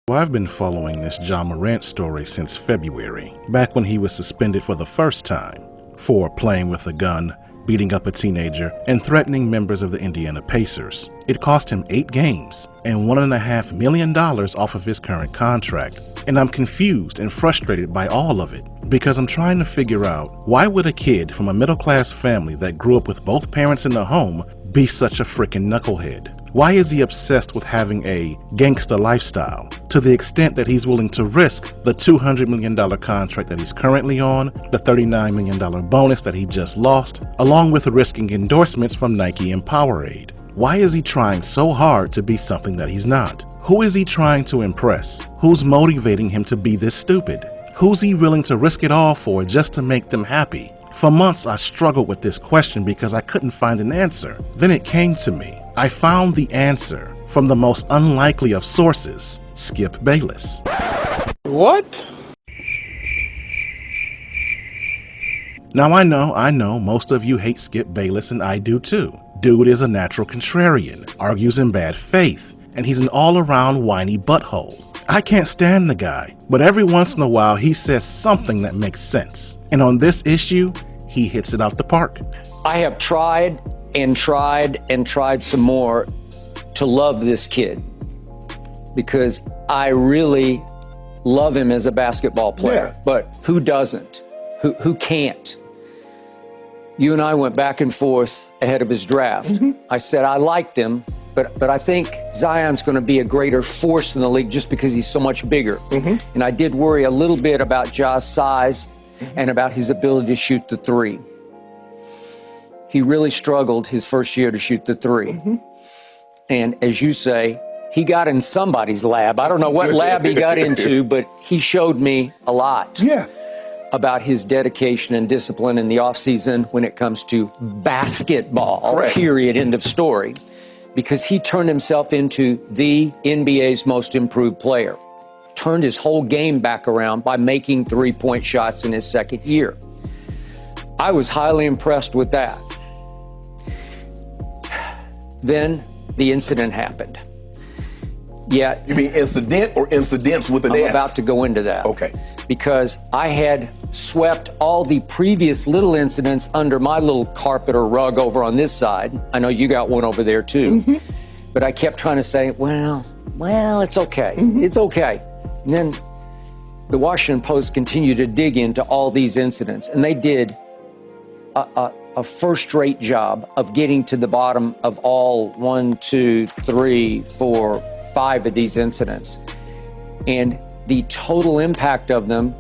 Well, I've been following this Ja Morant story since February, back when he was suspended for the first time for playing with a gun, beating up a teenager, and threatening members of the Indiana Pacers. It cost him 8 games and $1.5 million off of his current contract. And I'm confused and frustrated by all of it because I'm trying to figure out, why would a kid from a middle-class family that grew up with both parents in the home be such a freaking knucklehead? Why is he obsessed with having a gangster lifestyle to the extent that he's willing to risk the $200 million contract that he's currently on, the $39 million bonus that he just lost, along with risking endorsements from Nike and Powerade? Why is he trying so hard to be something that he's not? Who is he trying to impress? Who's motivating him to be this stupid? Who's he willing to risk it all for just to make them happy? For months, I struggled with this question because I couldn't find an answer. Then it came to me. I found the answer from the most unlikely of sources, Skip Bayless. What? Now I know most of you hate Skip Bayless, and I do too. Dude is a natural contrarian, argues in bad faith, and he's an all-around whiny butthole. I can't stand the guy, but every once in a while he says something that makes sense. And on this issue, he hits it out the park. I have tried and tried and tried some more to love this kid because I really love him as a basketball player. Yeah. But who doesn't? Who can't? You and I went back and forth ahead of his draft. I said I liked him, but I think Zion's going to be a greater force in the league just because he's so much bigger. And I did worry a little bit about Ja's size and about his ability to shoot the three. He really struggled his first year to shoot the three. And as you say, he got in somebody's lab. I don't know what lab he got into, but he showed me a lot about his dedication and discipline in the offseason when it comes to basketball, period, end of story. Because he turned himself into the NBA's most improved player. Turned his whole game back around by making three-point shots in his second year. I was highly impressed with that. Then the incident happened. Yeah. You mean incident or incidents with an S? I'm about to go into that. Okay. Because I had swept all the previous little incidents under my little carpet or rug over on this side. I know you got one over there too. But I kept trying to say, well, it's okay. It's okay. And then the Washington Post continued to dig into all these incidents, and they did a first-rate job of getting to the bottom of all 1, 2, 3, 4, 5 of these incidents. And the total impact of them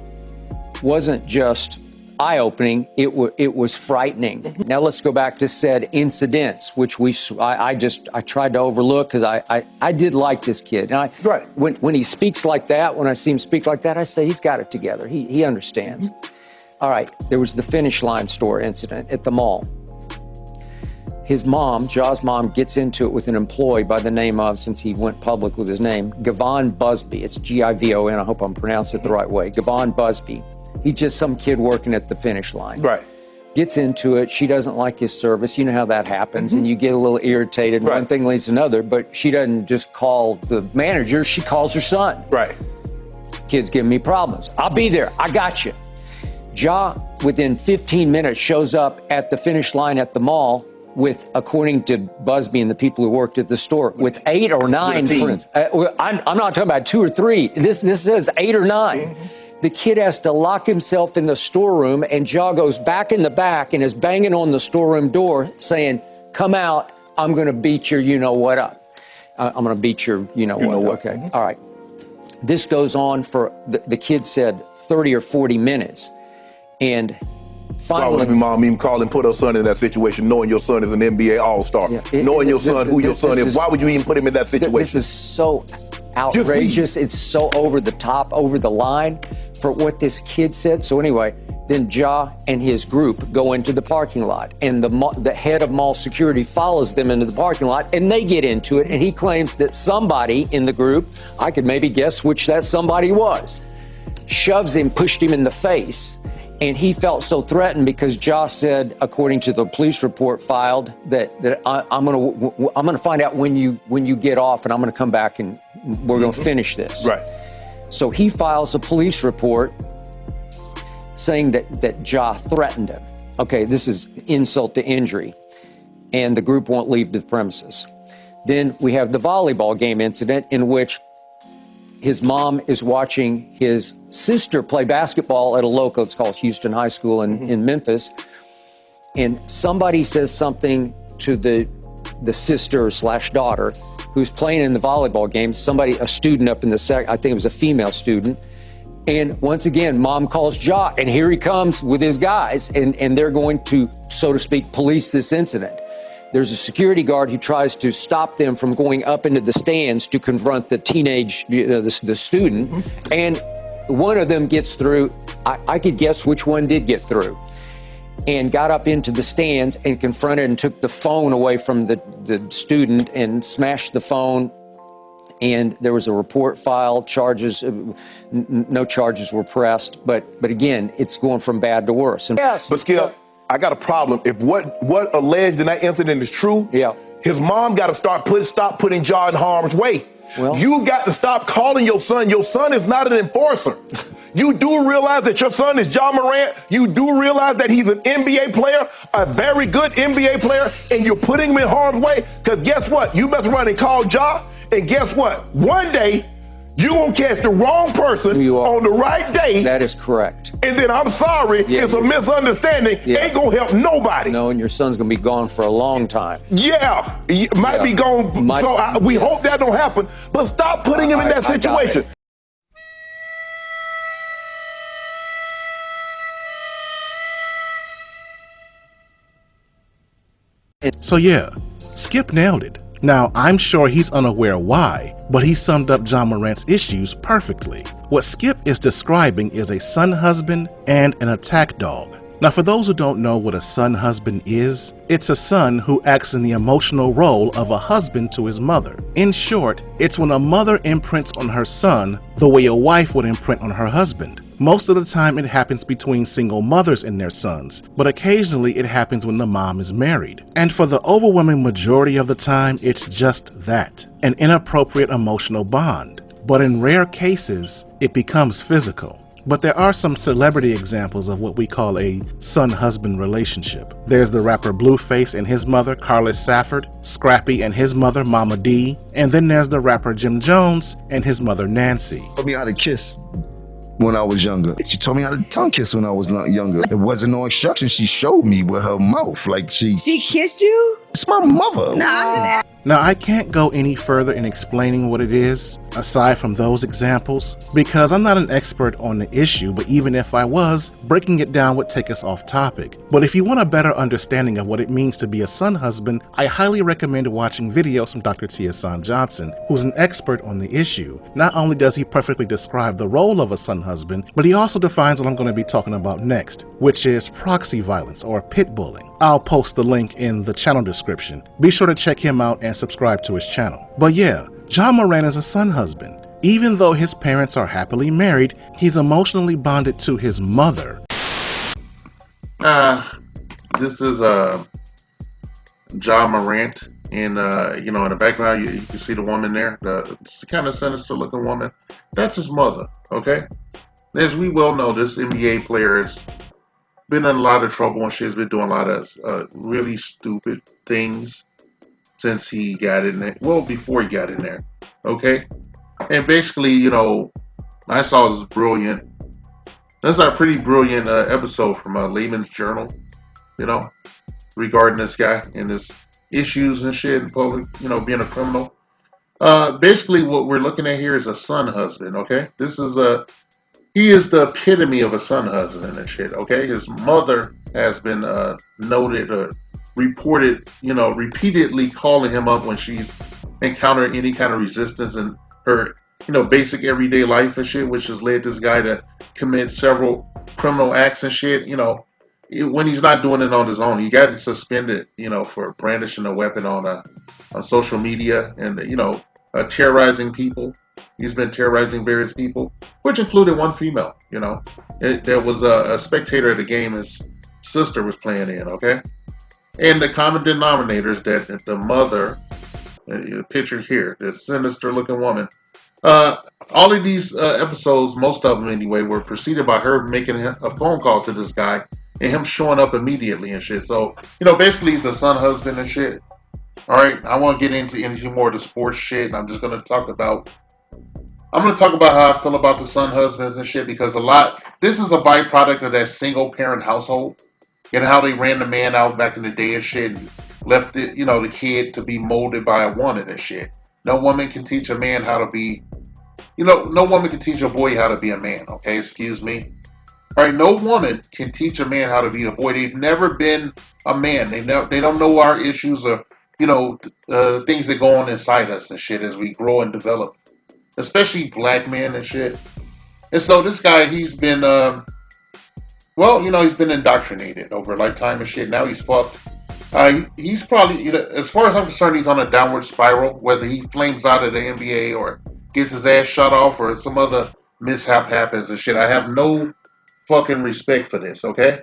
wasn't just eye-opening, it was frightening. Now let's go back to said incidents, which I tried to overlook because I did like this kid. And when he speaks like that, when I see him speak like that, I say he's got it together. He understands. All right, there was the Finish Line store incident at the mall. His mom, Ja's mom, gets into it with an employee by the name of, since he went public with his name, Gavon Busby. It's Givon, I hope I'm pronouncing it the right way. Gavon Busby. He's just some kid working at the Finish Line. Right. Gets into it. She doesn't like his service. You know how that happens. And you get a little irritated. One thing leads to another, but she doesn't just call the manager. She calls her son. Right. This kid's giving me problems. I'll be there. I got you. Ja, within 15 minutes, shows up at the Finish Line at the mall with, according to Busby and the people who worked at the store, with 8 or 9 friends. I'm not talking about 2 or 3. This says 8 or 9. The kid has to lock himself in the storeroom, and Ja goes back in the back and is banging on the storeroom door saying, come out, I'm going to beat your you-know-what up. I'm going to beat your you-know-what. Okay, all right. This goes on for, the kid said, 30 or 40 minutes. And finally... Why would mom even call and put her son in that situation, knowing your son is an NBA All-Star? Knowing your son, who your son is, why would you even put him in that situation? This is so outrageous. It's so over the top, over the line for what this kid said. So anyway, then Ja and his group go into the parking lot, and the head of mall security follows them into the parking lot, and they get into it, and he claims that somebody in the group, I could maybe guess which that somebody was, shoves him, pushed him in the face, And he felt so threatened because Ja said, according to the police report filed, that I'm gonna find out when you get off, and I'm gonna come back and we're gonna finish this. Right. So he files a police report saying that Ja threatened him. Okay, this is insult to injury, and the group won't leave the premises. Then we have the volleyball game incident in which his mom is watching his sister play basketball at a local, it's called Houston High School in Memphis. And somebody says something to the sister / daughter who's playing in the volleyball game, a student up in the I think it was a female student. And once again, mom calls Ja, and here he comes with his guys, and they're going to, so to speak, police this incident. There's a security guard who tries to stop them from going up into the stands to confront the teenage, the student, and one of them gets through. I could guess which one did get through, and got up into the stands and confronted and took the phone away from the student and smashed the phone. And there was a report filed, charges, no charges were pressed, but again, it's going from bad to worse. And yes, But Skip, I got a problem. If what alleged in that incident is true, yeah, his mom got to stop putting Ja in harm's way. Well, you got to stop calling your son. Your son is not an enforcer. You do realize that your son is Ja Morant. You do realize that he's an NBA player, a very good NBA player, and you're putting him in harm's way. Because guess what? You mess around and call Ja, and guess what? One day, you're going to catch the wrong person on the right day. That is correct. And then I'm sorry, it's a misunderstanding. Ain't going to help nobody. No, and your son's going to be gone for a long time. Yeah, he might be gone. We hope that don't happen. But stop putting him in that situation. So yeah, Skip nailed it. Now, I'm sure he's unaware why, but he summed up Ja Morant's issues perfectly. What Skip is describing is a son husband and an attack dog. Now, for those who don't know what a son husband is, it's a son who acts in the emotional role of a husband to his mother. In short, it's when a mother imprints on her son the way a wife would imprint on her husband. Most of the time it happens between single mothers and their sons, but occasionally it happens when the mom is married. And for the overwhelming majority of the time, it's just that, an inappropriate emotional bond. But in rare cases, it becomes physical. But there are some celebrity examples of what we call a son-husband relationship. There's the rapper Blueface and his mother, Carlos Safford, Scrappy and his mother, Mama D, and then there's the rapper Jim Jones and his mother, Nancy. Taught me how to kiss when I was younger. She taught me how to tongue kiss when I was younger. It wasn't no instruction. She showed me with her mouth. Like she kissed you? It's my mother. No, I'm just Now, I can't go any further in explaining what it is, aside from those examples, because I'm not an expert on the issue, but even if I was, breaking it down would take us off topic. But if you want a better understanding of what it means to be a son husband, I highly recommend watching videos from Dr. Tiasan Johnson, who's an expert on the issue. Not only does he perfectly describe the role of a son husband, but he also defines what I'm going to be talking about next, which is proxy violence or pit bullying. I'll post the link in the channel description. Be sure to check him out and subscribe to his channel. But yeah, Ja Morant is a son husband. Even though his parents are happily married, he's emotionally bonded to his mother. This is Ja Morant, and in the background you can see the woman there, the kind of sinister looking woman. That's his mother. Okay, as we well know, this NBA player has been in a lot of trouble and she's been doing a lot of really stupid things since he got in there. Well, before he got in there. Okay, and basically, I saw this brilliant. That's a pretty brilliant episode from Layman's Journal, regarding this guy and his issues and shit in public, being a criminal. Basically, what we're looking at here is a son husband, okay? He is the epitome of a son husband and shit, okay? His mother has been noted or reported, repeatedly calling him up when she's encountered any kind of resistance in her, basic everyday life and shit, which has led this guy to commit several criminal acts and shit, when he's not doing it on his own. He got suspended, for brandishing a weapon on social media and, terrorizing people He's been terrorizing various people, which included one female. There was a spectator at the game his sister was playing in. Okay, and the common denominator is that the mother, pictured here, the sinister-looking woman. Uh, all of these episodes, most of them anyway, were preceded by her making a phone call to this guy and him showing up immediately and shit. So, basically he's a son husband and shit. All right, I won't get into more of the sports shit. And I'm going to talk about how I feel about the son husbands and shit because this is a byproduct of that single parent household and how they ran the man out back in the day and shit and left it, the kid to be molded by a woman and shit. No woman can teach a man how to be, no woman can teach a boy how to be a man, okay? Excuse me. All right, no woman can teach a man how to be a boy. They've never been a man. They don't know our issues or, things that go on inside us and shit as we grow and develop, especially black men and shit. And so this guy, he's been, he's been indoctrinated over a lifetime and shit. Now he's fucked. He's probably, as far as I'm concerned, he's on a downward spiral, whether he flames out of the NBA or gets his ass shot off or some other mishap happens and shit. I have no fucking respect for this, okay?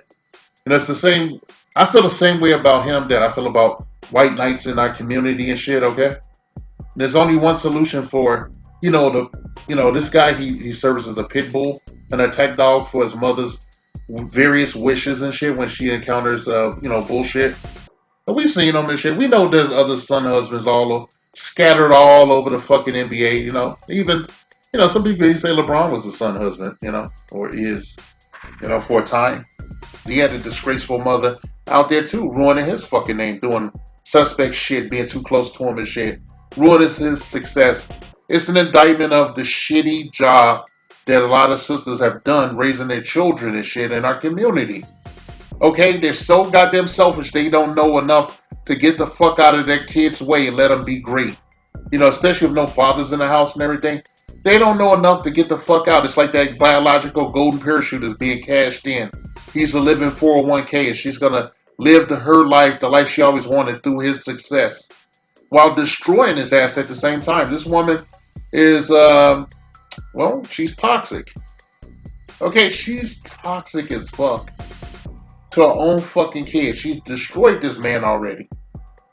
And it's the same, I feel the same way about him that I feel about white knights in our community and shit, okay? There's only one solution for, this guy, he serves as a pit bull, an attack dog for his mother's various wishes and shit when she encounters, bullshit. And we seen them and shit. We know there's other son husbands scattered all over the fucking NBA, Even, some people say LeBron was a son husband, or is, for a time. He had a disgraceful mother out there too, ruining his fucking name, doing suspect shit, being too close to him and shit, ruining his success. It's an indictment of the shitty job that a lot of sisters have done raising their children and shit in our community. Okay, they're so goddamn selfish they don't know enough to get the fuck out of their kids' way and let them be great. Especially with no fathers in the house and everything. They don't know enough to get the fuck out. It's like that biological golden parachute is being cashed in. He's a living 401k and she's going to live her life, the life she always wanted through his success, while destroying his ass at the same time. This woman is, she's toxic. Okay, she's toxic as fuck. To her own fucking kids. She's destroyed this man already.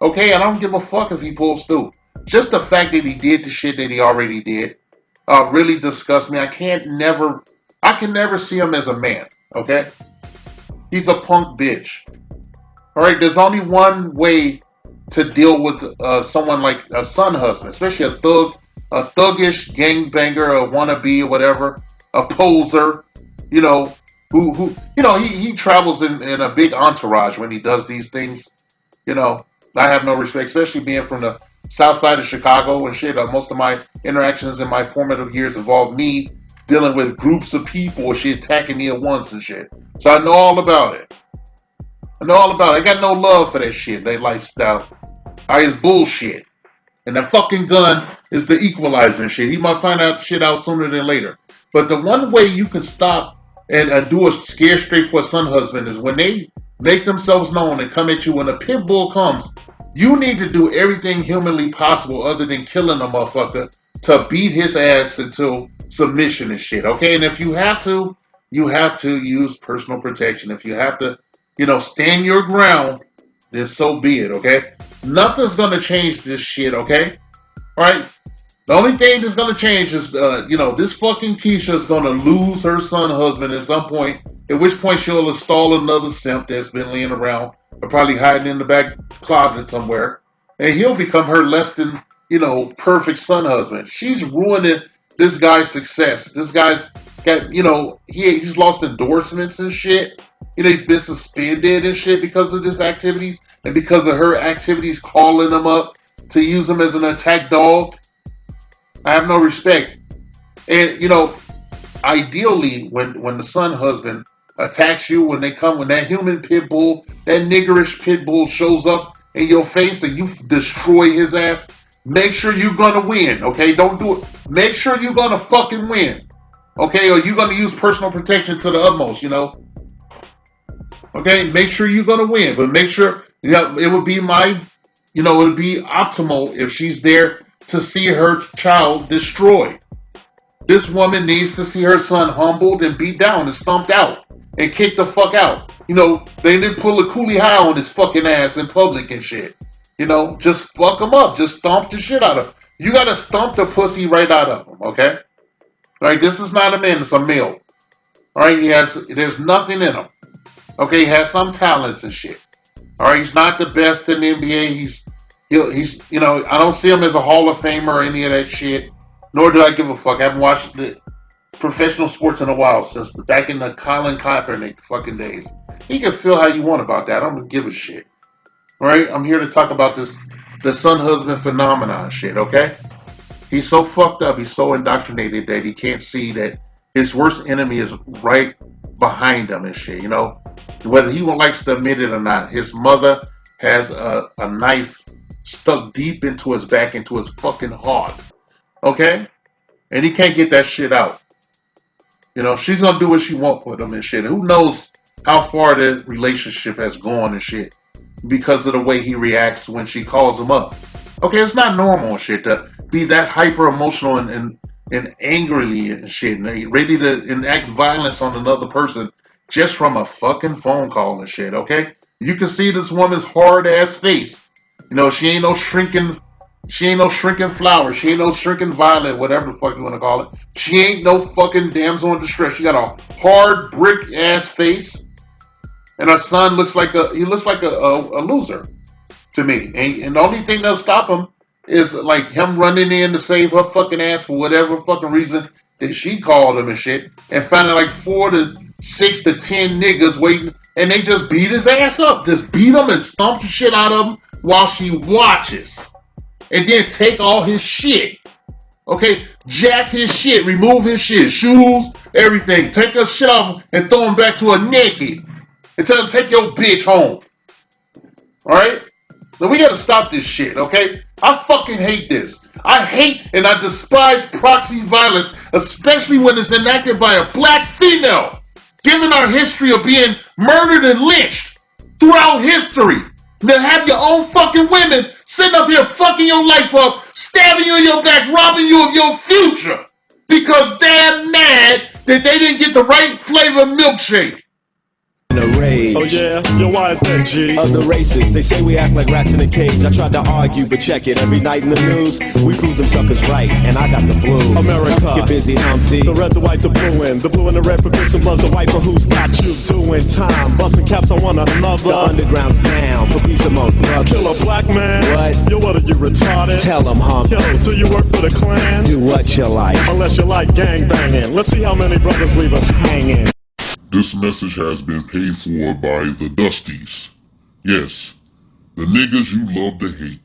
Okay, I don't give a fuck if he pulls through. Just the fact that he did the shit that he already did really disgusts me. I can never see him as a man. Okay? He's a punk bitch. Alright, there's only one way to deal with someone like a son husband, especially a thuggish gangbanger, a wannabe or whatever, a poser, who he travels in a big entourage when he does these things. I have no respect, especially being from the south side of Chicago and shit. Most of my interactions in my formative years involved me dealing with groups of people or shit attacking me at once and shit. So I know all about it. I got no love for that shit, that lifestyle. It's bullshit. And that fucking gun is the equalizer and shit. He might find out shit out sooner than later. But the one way you can stop and do a scare straight for a son husband is when they make themselves known and come at you. When a pit bull comes, you need to do everything humanly possible other than killing a motherfucker to beat his ass until submission and shit, okay? And if you have to use personal protection. If you have to, stand your ground, then so be it, okay? Nothing's gonna change this shit, okay? Alright? The only thing that's gonna change is, this fucking KEISHA is gonna lose her son husband at some point, at which point she'll install another simp that's been laying around, or probably hiding in the back closet somewhere, and he'll become her less than, perfect son husband. She's ruining this guy's success. This guy's got, he's lost endorsements and shit. He's been suspended and shit because of his activities, and because of her activities calling him up to use him as an attack dog. I have no respect. And, ideally, when the son husband attacks you, when that human pit bull, that niggerish pit bull shows up in your face and you destroy his ass, make sure you're going to win, okay? Don't do it. Make sure you're going to fucking win, okay? Or you're going to use personal protection to the utmost, Okay? Make sure you're going to win, but make sure, it would be it would be optimal if she's there to see her child destroyed. This woman needs to see her son humbled and beat down and stomped out and kicked the fuck out. You know, they didn't pull a coolie high on his fucking ass in public and shit. You know, just fuck him up. Just stomp the shit out of him. You gotta stomp the pussy right out of him, okay? All right, this is not a man, it's a male. All right, there's nothing in him. Okay, he has some talents and shit. All right, he's not the best in the NBA. He's, you know, I don't see him as a Hall of Famer or any of that shit. Nor do I give a fuck. I haven't watched the professional sports in a while, since back in the Colin Kaepernick fucking days. You can feel how you want about that. I don't give a shit. All right, I'm here to talk about the son husband phenomenon shit. Okay, he's so fucked up. He's so indoctrinated that he can't see that his worst enemy is right behind him and shit. You know, whether he likes to admit it or not, his mother has a knife stuck deep into his back, into his fucking heart. Okay? And he can't get that shit out. You know, she's gonna do what she wants with him and shit. Who knows how far the relationship has gone and shit because of the way he reacts when she calls him up. Okay, it's not normal and shit to be that hyper emotional and angrily and shit and ready to enact violence on another person just from a fucking phone call and shit, okay? You can see this woman's hard ass face. You know, she ain't no shrinking flower. She ain't no shrinking violet, whatever the fuck you want to call it. She ain't no fucking damsel in distress. She got a hard brick ass face, and her son looks like a loser to me. And the only thing that'll stop him is like him running in to save her fucking ass for whatever fucking reason that she called him and shit, and finding like 4 to 6 to 10 niggas waiting, and they just beat his ass up, just beat him and stomp the shit out of him while she watches. And then take all his shit. Okay? Jack his shit. Remove his shit. Shoes. Everything. Take her shit off and throw him back to her naked. And tell him, take your bitch home. Alright? So we gotta stop this shit, okay? I fucking hate this. I hate and I despise proxy violence, especially when it's enacted by a black female. Given our history of being murdered and lynched throughout history. To have your own fucking women sitting up here fucking your life up, stabbing you in your back, robbing you of your future because they're mad that they didn't get the right flavor milkshake. A rage. Oh yeah? Yo, why is that, G? Of the races, they say we act like rats in a cage. I tried to argue, but check it. Every night in the news, we prove them suckers right, and I got the blues. America. Get busy, Humpty. The red, the white, the blue, and the blue and the red for Crips and Bloods. The white for who's got you doing time. Busting caps on one another. The underground's down for peace among brothers. Kill a black man. What? Yo, what are you retarded? Tell them, Hump. Yo, do you work for the Klan? Do what you like. Unless you like gang banging. Let's see how many brothers leave us hanging. This message has been paid for by the Dusties. Yes, the niggas you love to hate.